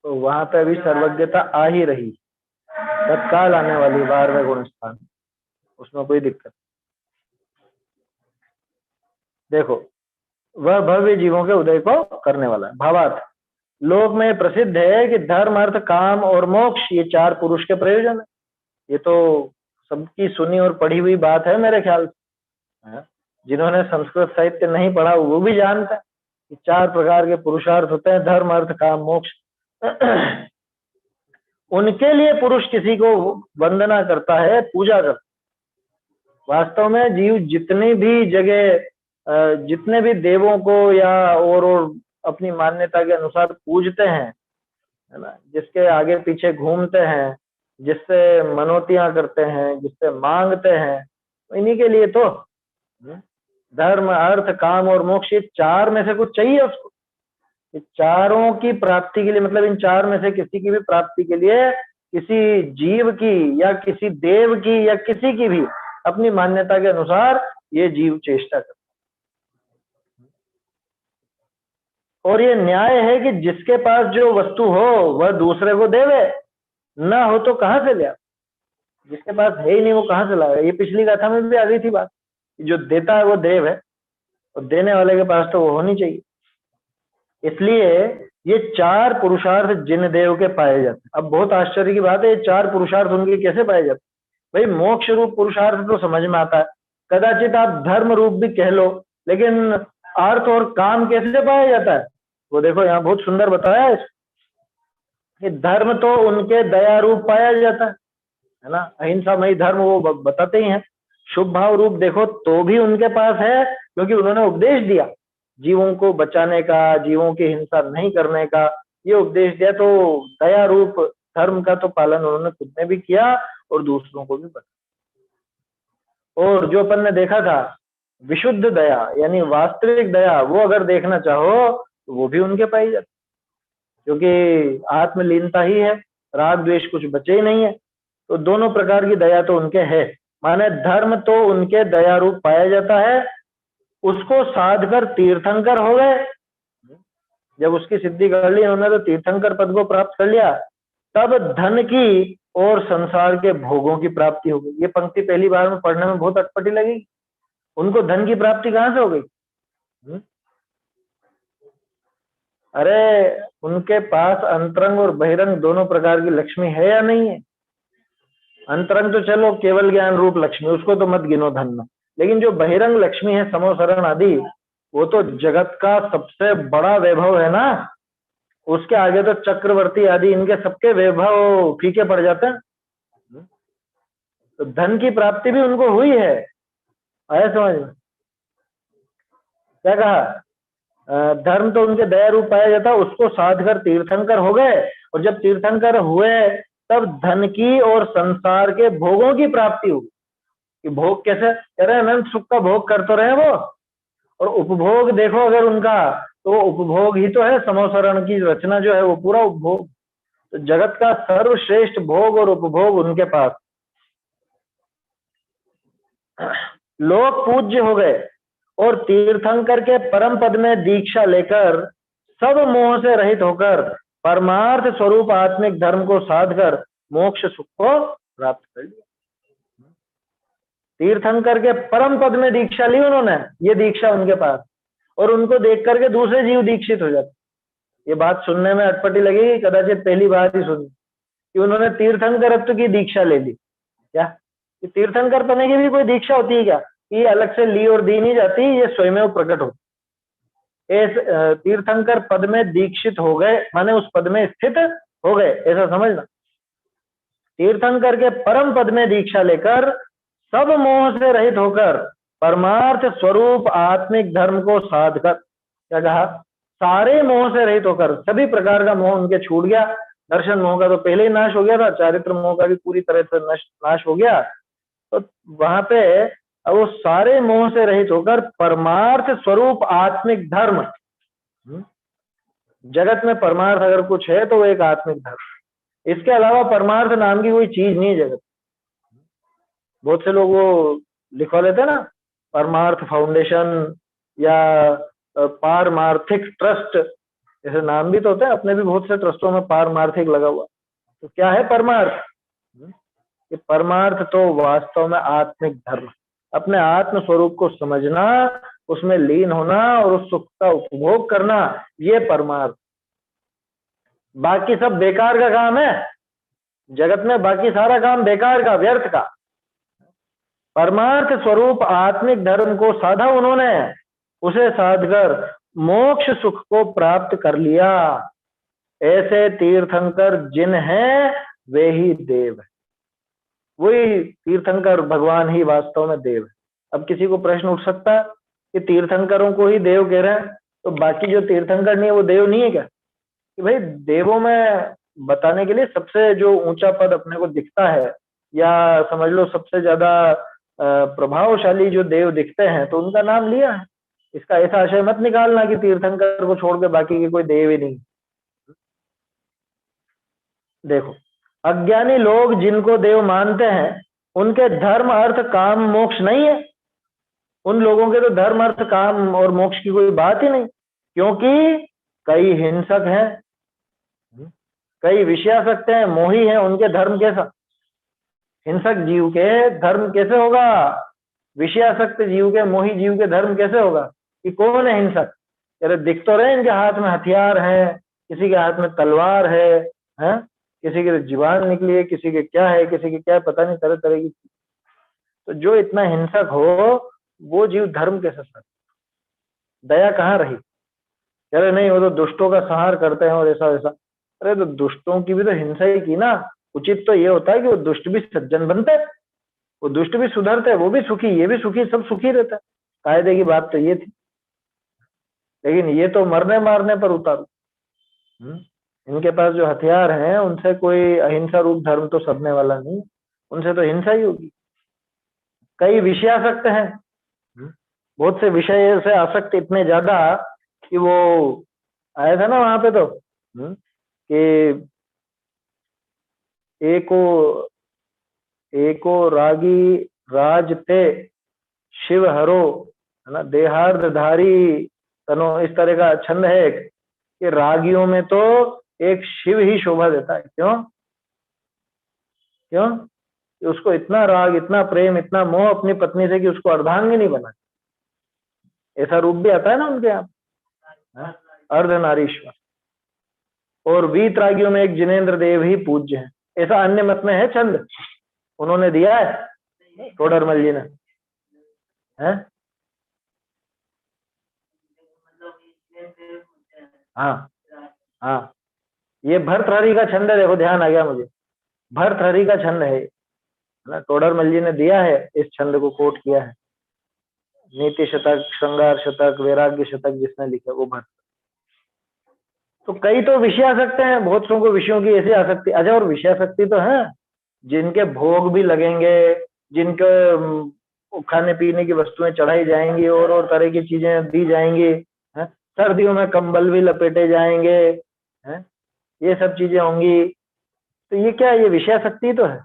[SPEAKER 1] तो वहां पे अभी सर्वज्ञता आ ही रही, तत्काल आने वाली 12वें गुण स्थान, उसमें कोई दिक्कत। देखो, वह भव्य जीवों के उदय को करने वाला है। भावार्थ, लोक में प्रसिद्ध है कि धर्म अर्थ काम और मोक्ष ये चार पुरुष के प्रयोजन है। ये तो सबकी सुनी और पढ़ी हुई बात है मेरे ख्याल से। जिन्होंने संस्कृत साहित्य नहीं पढ़ा वो भी जानता है कि चार प्रकार के पुरुषार्थ होते हैं, धर्म अर्थ काम मोक्ष। उनके लिए पुरुष किसी को वंदना करता है, पूजा करता है। वास्तव में जीव जितनी भी जगह जितने भी देवों को या और अपनी मान्यता के अनुसार पूजते हैं, है ना, जिसके आगे पीछे घूमते हैं, जिससे मनोतियां करते हैं, जिससे मांगते हैं, इन्हीं के लिए तो धर्म अर्थ काम और मोक्ष, ये चार में से कुछ चाहिए उसको। ये चारों की प्राप्ति के लिए, मतलब इन चार में से किसी की भी प्राप्ति के लिए, किसी जीव की या किसी देव की या किसी की भी अपनी मान्यता के अनुसार ये जीव चेष्टा करता है। और ये न्याय है कि जिसके पास जो वस्तु हो वह दूसरे को देवे, ना हो तो कहां से ले। जिसके पास है ही नहीं वो कहां से लाएगा। ये पिछली गाथा में भी आ गई थी बात, जो देता है वो देव है और देने वाले के पास तो वो होनी चाहिए। इसलिए ये चार पुरुषार्थ जिन देव के पाए जाते हैं। अब बहुत आश्चर्य की बात है, ये चार पुरुषार्थ उनके कैसे पाए जाते हैं। भाई मोक्ष रूप पुरुषार्थ तो समझ में आता है, कदाचित आप धर्म रूप भी कह लो, लेकिन अर्थ और काम कैसे पाया जाता है वो देखो यहाँ बहुत सुंदर बताया है कि धर्म तो उनके दया रूप पाया जाता है ना, अहिंसामयी धर्म वो बताते ही हैं। शुभ भाव रूप देखो तो भी उनके पास है, क्योंकि उन्होंने उपदेश दिया जीवों को बचाने का, जीवों की हिंसा नहीं करने का, ये उपदेश दिया। तो दया रूप धर्म का तो पालन उन्होंने खुद ने भी किया और दूसरों को भी बताया। और जो अपन ने देखा था विशुद्ध दया यानी वास्तविक दया, वो अगर देखना चाहो तो वो भी उनके पाई जाती, क्योंकि आत्मलीनता ही है, राग द्वेष कुछ बचे ही नहीं है। तो दोनों प्रकार की दया तो उनके है। माने धर्म तो उनके दया रूप पाया जाता है, उसको साध कर तीर्थंकर हो गए। जब उसकी सिद्धि कर ली उन्होंने तो तीर्थंकर पद को प्राप्त कर लिया, तब धन की और संसार के भोगों की प्राप्ति हो गई। ये पंक्ति पहली बार में पढ़ने में बहुत अटपटी लगेगी। उनको धन की प्राप्ति कहां से हो गई? अरे उनके पास अंतरंग और बहिरंग दोनों प्रकार की लक्ष्मी है या नहीं है? अंतरंग तो चलो केवल ज्ञान रूप लक्ष्मी, उसको तो मत गिनो धन में, लेकिन जो बहिरंग लक्ष्मी है समोसरण आदि, वो तो जगत का सबसे बड़ा वैभव है ना। उसके आगे तो चक्रवर्ती आदि इनके सबके वैभव फीके पड़ जाते हैं। तो धन की प्राप्ति भी उनको हुई है। आया समझ में? क्या कहा? धर्म तो उनके दया रूप पाया जाता, उसको साध कर तीर्थंकर हो गए, और जब तीर्थंकर हुए तब धन की और संसार के भोगों की प्राप्ति हुई। कि भोग कैसे? कह रहे अनंत सुख का भोग कर तो रहे वो, और उपभोग देखो अगर उनका, तो वो उपभोग ही तो है। समोसरण की रचना जो है वो पूरा उपभोग। तो जगत का सर्वश्रेष्ठ भोग और उपभोग उनके पास। लोग पूज्य हो गए और तीर्थंकर के परम पद में दीक्षा लेकर सब मोह से रहित होकर परमार्थ स्वरूप आत्मिक धर्म को साध कर मोक्ष सुख को प्राप्त कर लिया। तीर्थंकर के परम पद में दीक्षा ली उन्होंने, ये दीक्षा उनके पास, और उनको देख करके दूसरे जीव दीक्षित हो जाते। ये बात सुनने में अटपटी लगेगी, कदाचित पहली बार ही सुनी कि उन्होंने तीर्थंकरत्व की दीक्षा ले ली। क्या कि तीर्थंकर बनने की भी कोई दीक्षा होती है क्या? ये अलग से ली और दी नहीं जाती, ये स्वयं प्रकट होती। इस तीर्थंकर पद में दीक्षित हो गए माने उस पद में स्थित हो गए, ऐसा समझना। तीर्थंकर के परम पद में दीक्षा लेकर सब मोह से रहित होकर परमार्थ स्वरूप आत्मिक धर्म को साध कर, क्या कहा? सारे मोह से रहित होकर, सभी प्रकार का मोह उनके छूट गया। दर्शन मोह का तो पहले ही नाश हो गया था, चारित्र मोह का भी पूरी तरह से नाश हो गया। तो वहां पे अब वो सारे मोह से रहित होकर परमार्थ स्वरूप आत्मिक धर्म, जगत में परमार्थ अगर कुछ है तो वो एक आत्मिक धर्म। इसके अलावा परमार्थ नाम की कोई चीज नहीं है जगत। बहुत से लोग वो लिखवा लेते हैं ना, परमार्थ फाउंडेशन या पारमार्थिक ट्रस्ट, ऐसे नाम भी तो होते हैं। अपने भी बहुत से ट्रस्टों में पारमार्थिक लगा हुआ। तो क्या है परमार्थ? ये परमार्थ तो वास्तव में आत्मिक धर्म, अपने आत्म स्वरूप को समझना, उसमें लीन होना और उस सुख का उपभोग करना, ये परमार्थ। बाकी सब बेकार का काम है जगत में, बाकी सारा काम बेकार का, व्यर्थ का। परमार्थ स्वरूप आत्मिक धर्म को साधा उन्होंने, उसे साधकर मोक्ष सुख को प्राप्त कर लिया। ऐसे तीर्थंकर जिन हैं वे ही देव है। वही तीर्थंकर भगवान ही वास्तव में देव है। अब किसी को प्रश्न उठ सकता है कि तीर्थंकरों को ही देव कह रहे हैं, तो बाकी जो तीर्थंकर नहीं है वो देव नहीं है क्या? कि भाई देवों में बताने के लिए सबसे जो ऊंचा पद अपने को दिखता है, या समझ लो सबसे ज्यादा प्रभावशाली जो देव दिखते हैं, तो उनका नाम लिया है। इसका ऐसा आशय मत निकालना कि तीर्थंकर को छोड़ के बाकी के कोई देव ही नहीं। देखो, अज्ञानी लोग जिनको देव मानते हैं उनके धर्म अर्थ काम मोक्ष नहीं है। उन लोगों के तो धर्म अर्थ काम और मोक्ष की कोई बात ही नहीं, क्योंकि कई हिंसक हैं, कई विषयासक्त हैं, मोही हैं। उनके धर्म कैसा? हिंसक जीव के धर्म कैसे होगा? विषयासक्त जीव के, मोही जीव के धर्म कैसे होगा? कि कौन है हिंसक? अरे दिख तो रहे इनके हाथ में हथियार है, किसी के हाथ में तलवार है, किसी के जीवान निकली है, किसी के क्या है, किसी के क्या है, पता नहीं, तरह तरह की। तो जो इतना हिंसक हो वो जीव धर्म कैसे सकता? दया कहाँ रही? अरे नहीं, वो तो दुष्टों का संहार करते हैं और ऐसा वैसा। अरे तो दुष्टों की भी तो हिंसा ही की ना। उचित तो ये होता है कि वो दुष्ट भी सज्जन बनते, वो दुष्ट भी सुधरते, वो भी सुखी, ये भी सुखी, सब सुखी रहता है। कायदे की बात तो ये थी, लेकिन ये तो मरने मारने पर उतारू। इनके पास जो हथियार हैं उनसे कोई अहिंसा रूप धर्म तो सबने वाला नहीं, उनसे तो हिंसा ही होगी। कई विषयासक्त हैं, बहुत से विषय से आसक्त इतने ज्यादा कि वो आया था ना वहां पे तो कि एको रागी राजते शिव हरो, है ना, देहार्धधारी तनो, इस तरह का छंद है कि रागियों में तो एक शिव ही शोभा देता है। क्यों? क्यों? कि उसको इतना राग, इतना प्रेम, इतना मोह अपनी पत्नी से कि उसको अर्धांगिनी बना। ऐसा रूप भी आता है ना उनके यहाँ, अर्धनारीश्वर। और वीतरागियों में एक जिनेन्द्र देव ही पूज्य है, ऐसा अन्य मत में है छंद, उन्होंने दिया है टोडरमल जी ने, है? हाँ हाँ, ये भर्तृहरि का छंद है, देखो ध्यान आ गया मुझे, भर्तृहरि का छंद है ना, टोडरमल जी ने दिया है, इस छंद को कोट किया है। नीति शतक, श्रृंगार शतक, वैराग्य शतक जिसने लिखा वो भर्त। तो कई तो विषय आ सकते हैं, बहुत को विषयों की ऐसी आसक्ति। अच्छा, और विषयासक्ति तो है जिनके भोग भी लगेंगे, जिनके खाने पीने की वस्तुएं चढ़ाई जाएंगी और तरह की चीजें दी जाएंगी, है? सर्दियों में कंबल भी लपेटे जाएंगे, है? ये सब चीजें होंगी। तो ये क्या, ये विषयासक्ति तो है।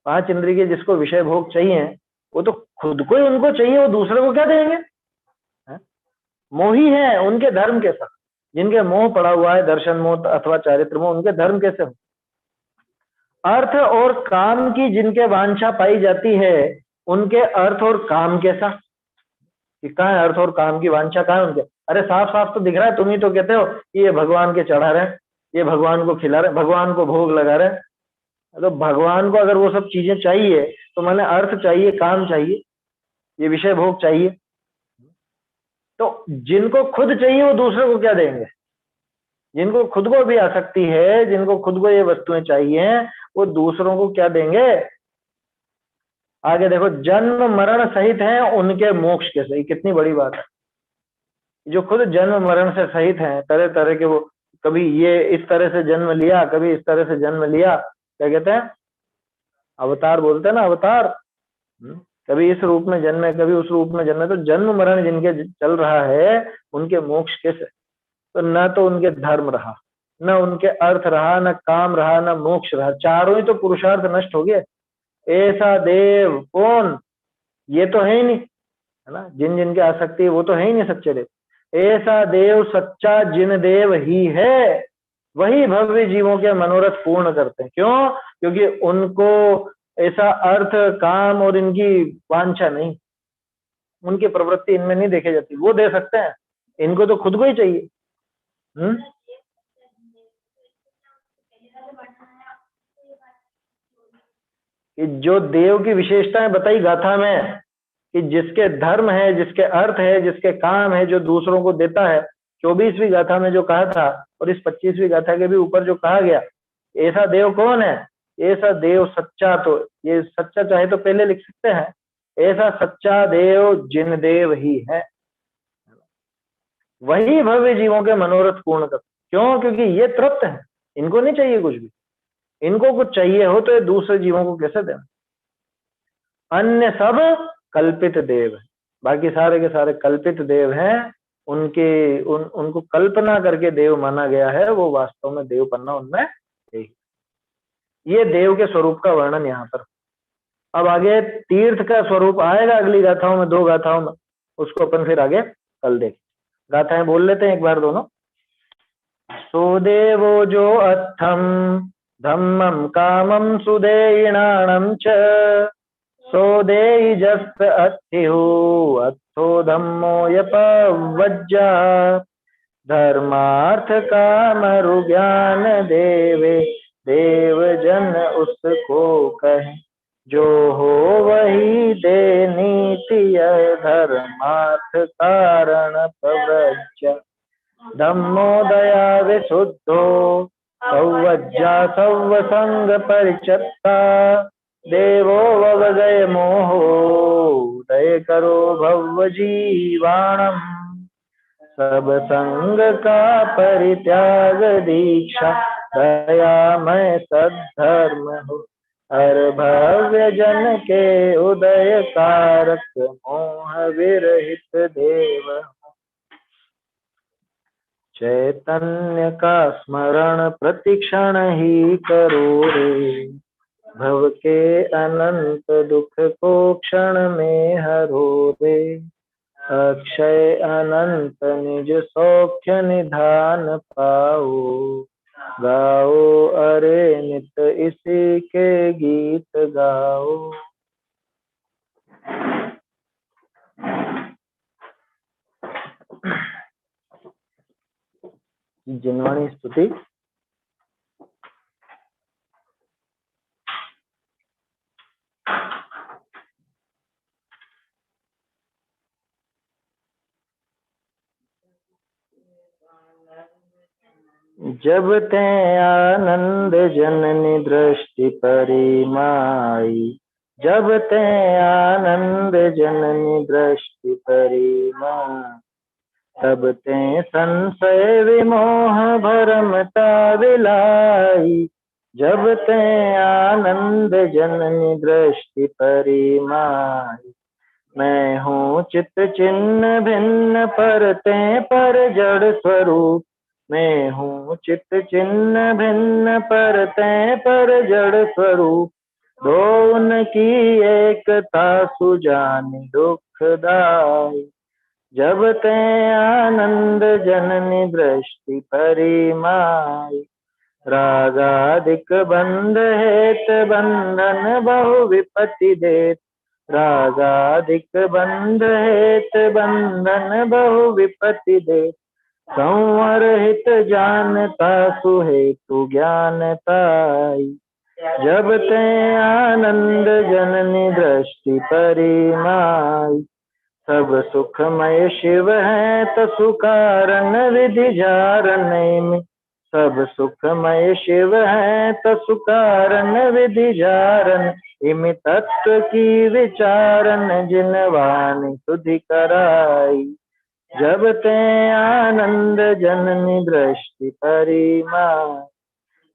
[SPEAKER 1] 5 इंद्रिय के जिसको विषय भोग चाहिए वो तो खुद को ही उनको चाहिए, वो दूसरे को क्या देंगे? है? मोही है उनके धर्म के साथ, जिनके मोह पड़ा हुआ है, दर्शन मोह अथवा चारित्र मोह, उनके धर्म कैसे हो? अर्थ और काम की जिनके वांछा पाई जाती है, उनके अर्थ और काम कैसा? कि कहाँ है अर्थ और काम की वांछा, कहाँ है उनके? अरे साफ साफ तो दिख रहा है, तुम ही तो कहते हो कि ये भगवान के चढ़ा रहे, ये भगवान को खिला रहे, भगवान को भोग लगा रहे। तो भगवान को अगर वो सब चीजें चाहिए तो मैंने अर्थ चाहिए, काम चाहिए, ये विषय भोग चाहिए। तो जिनको खुद चाहिए वो दूसरे को क्या देंगे? जिनको खुद को भी आसक्ति है, जिनको खुद को ये वस्तुएं चाहिए, वो दूसरों को क्या देंगे? आगे देखो, जन्म मरण सहित हैं उनके मोक्ष कैसे। ये कितनी बड़ी बात है। जो खुद जन्म मरण से सहित हैं, तरह तरह के, वो कभी ये इस तरह से जन्म लिया, कभी इस तरह से जन्म लिया, क्या कहते हैं, अवतार बोलते हैं ना, अवतार। कभी इस रूप में जन्मे, कभी उस रूप में जन्मे। तो जन्म मरण जिनके चल रहा है, उनके मोक्ष कैसे? तो न तो उनके धर्म रहा, न उनके अर्थ रहा, न काम रहा, न मोक्ष रहा, चारों ही तो पुरुषार्थ नष्ट हो गए। ऐसा देव कौन? ये तो है ही नहीं, है ना, जिन जिनके आसक्ति है वो तो है ही नहीं सच्चे देव। ऐसा देव सच्चा जिन देव ही है, वही भव्य जीवों के मनोरथ पूर्ण करते हैं। क्यों? क्योंकि उनको ऐसा अर्थ, काम और इनकी वांछा नहीं, उनकी प्रवृत्ति इनमें नहीं देखी जाती। वो दे सकते हैं, इनको तो खुद को ही चाहिए। कि जो देव की विशेषताएं बताई गाथा में, कि जिसके धर्म है, जिसके अर्थ है, जिसके काम है, जो दूसरों को देता है, 24वीं गाथा में जो कहा था और इस 25वीं गाथा के भी ऊपर जो कहा गया, ऐसा देव कौन है? ऐसा देव सच्चा, तो ये सच्चा चाहे तो पहले लिख सकते हैं, ऐसा सच्चा देव जिन देव ही है, वही भव्य जीवों के मनोरथ पूर्ण कर। क्यों? क्योंकि ये तृप्त है, इनको नहीं चाहिए कुछ भी। इनको कुछ चाहिए हो तो ये दूसरे जीवों को कैसे दें? अन्य सब कल्पित देव है, बाकी सारे के सारे कल्पित देव हैं। उनको कल्पना करके देव माना गया है, वो वास्तव में देव पन्ना उनमें है। ये देव के स्वरूप का वर्णन यहाँ पर। अब आगे तीर्थ का स्वरूप आएगा अगली गाथाओं में, 2 गाथाओं में, उसको अपन फिर आगे कल देखें। गाथाएं बोल लेते हैं एक बार दोनों। सो देवो जो अर्थम धम्मम कामम सुदेयिणाणं च, सो देयिजस्त अत्थिहु अत्थो धम्मो यपवज्जा, धर्मार्थ कामरु ज्ञान देवे देव जन उसको कहे, जो हो वही दे नीति धर्मार्थ कारण प्रव्रज्य, धम्मो दया विशुद्धो सौवज्जा सौवसंग परिचत्ता, देवो ववगय मोहो दय करो भव जीवाणम, सब संग का परित्याग दीक्षा, दयामय सद्धर्म हो, हर भव्य जन के उदय कारक, मोह विरहित देव, चैतन्य का स्मरण प्रतिक्षण ही करो रे, भव के अनंत दुख को क्षण में हरो रे। अक्षय अनंत निज सौख्य निधान पाओ। गाओ अरे नित इसी के गीत गाओ। जिनवाणी स्तुति। जब ते आनंद जननी दृष्टि परिमाई। जब ते आनंद जननी दृष्टि परिमाई। तब ते संशय विमोह भरमता विलाई। जब ते आनंद जननी दृष्टि परिमाई। मैं हूँ चित्त चिन्ह भिन्न परते पर जड़ स्वरूप। मैं हूँ चित्त चिन्ह भिन्न परते पर जड़ स्वरूप। दो उनकी एकता सुजानी दुखदाई। जब ते आनंद जननी दृष्टि परिमाई। रागादिक बंध हेत बंधन बहु विपत्ति देत। रागादिक बंध हेत बंधन बहु विपत्ति देत। संवर हित जानता सुहेतु ज्ञानताई। जब ते आनंद जननी दृष्टि परिमाई। सब सुखमय शिव है तसु कारण विधि जारने में। सब सुखमय शिव है तसु कारण विधि जारन। इमि तत्व की विचारन जिन वाणी सुधि कराई। जब ते आनंद जननी दृष्टि परिमाई।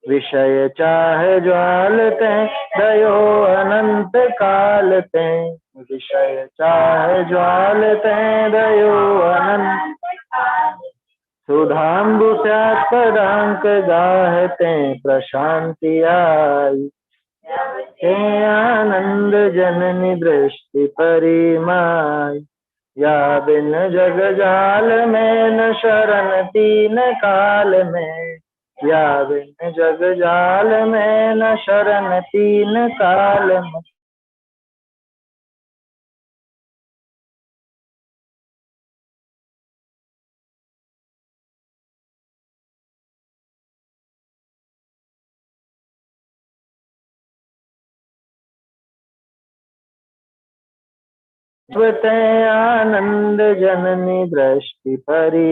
[SPEAKER 1] विषय चाहे ज्वालते दयो अनंत कालते। विषय चाहे ज्वालते दयो अनंत। सुधाम्बु पदांक गाहते प्रशांति आई। हे आनंद जननी दृष्टि परिमाई। या बिन जग जाल में न शरण तीन काल में। या बिन जग जाल में न शरण तीन काल में। जब ते आनंद जननी दृष्टि परि